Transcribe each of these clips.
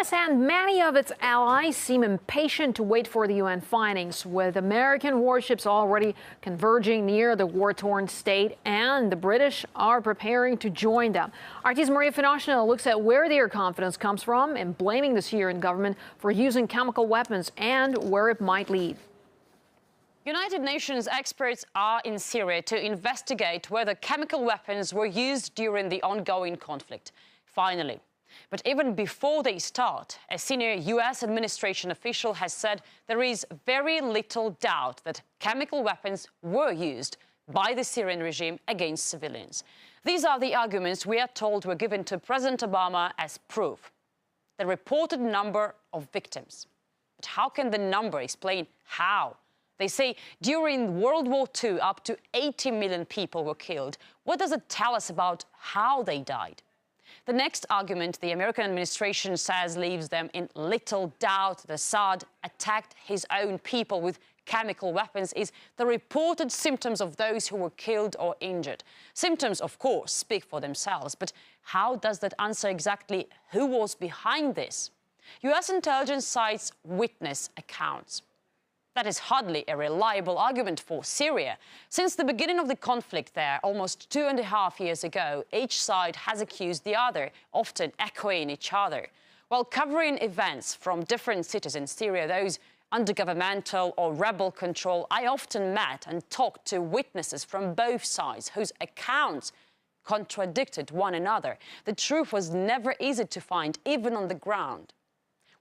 U.S. and many of its allies seem impatient to wait for the UN findings, with American warships already converging near the war-torn state, and the British are preparing to join them. RT's Maria Finoshina looks at where their confidence comes from in blaming the Syrian government for using chemical weapons and where it might lead. United Nations experts are in Syria to investigate whether chemical weapons were used during the ongoing conflict. Finally. But even before they start, a senior U.S. administration official has said there is very little doubt that chemical weapons were used by the Syrian regime against civilians. These are the arguments we are told were given to President Obama as proof. The reported number of victims. But how can the number explain how? They say during World War II, up to 80 million people were killed. What does it tell us about how they died? The next argument the American administration says leaves them in little doubt that Assad attacked his own people with chemical weapons is the reported symptoms of those who were killed or injured. Symptoms, of course, speak for themselves, but how does that answer exactly who was behind this? U.S. intelligence cites witness accounts. That is hardly a reliable argument for Syria. Since the beginning of the conflict there, almost 2.5 years ago, each side has accused the other, often echoing each other. While covering events from different cities in Syria, those under governmental or rebel control, I often met and talked to witnesses from both sides whose accounts contradicted one another. The truth was never easy to find, even on the ground.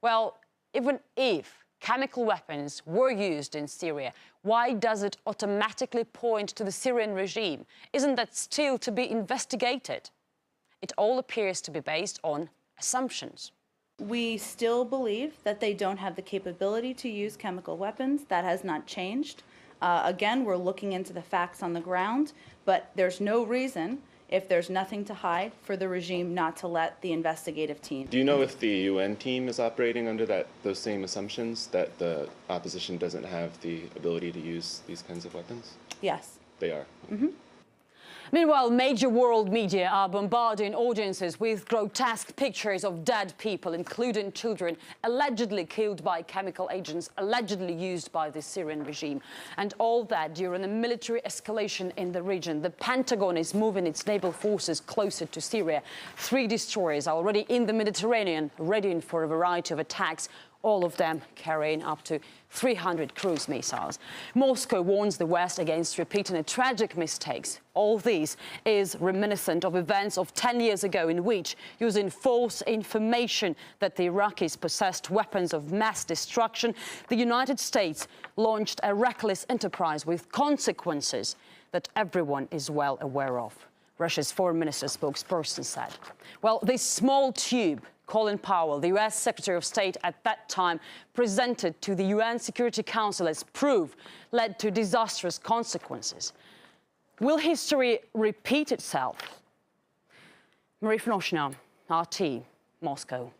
Well, even if chemical weapons were used in Syria, why does it automatically point to the Syrian regime? Isn't that still to be investigated? It all appears to be based on assumptions. We still believe that they don't have the capability to use chemical weapons. That has not changed. Again, we're looking into the facts on the ground, but there's no reason, if there's nothing to hide, for the regime not to let the investigative team. Do you know if the UN team is operating under those same assumptions, that the opposition doesn't have the ability to use these kinds of weapons? Yes. They are? Mm-hmm. Meanwhile, major world media are bombarding audiences with grotesque pictures of dead people, including children, allegedly killed by chemical agents, allegedly used by the Syrian regime. And all that during a military escalation in the region. The Pentagon is moving its naval forces closer to Syria. 3 destroyers are already in the Mediterranean, readying for a variety of attacks, all of them carrying up to 300 cruise missiles. Moscow warns the West against repeating tragic mistakes. All this is reminiscent of events of 10 years ago in which, using false information that the Iraqis possessed weapons of mass destruction, the United States launched a reckless enterprise with consequences that everyone is well aware of. Russia's foreign minister spokesperson said. Well, this small tube Colin Powell, the U.S. Secretary of State at that time, presented to the UN Security Council as proof, led to disastrous consequences. Will history repeat itself? Maria Finoshina, RT, Moscow.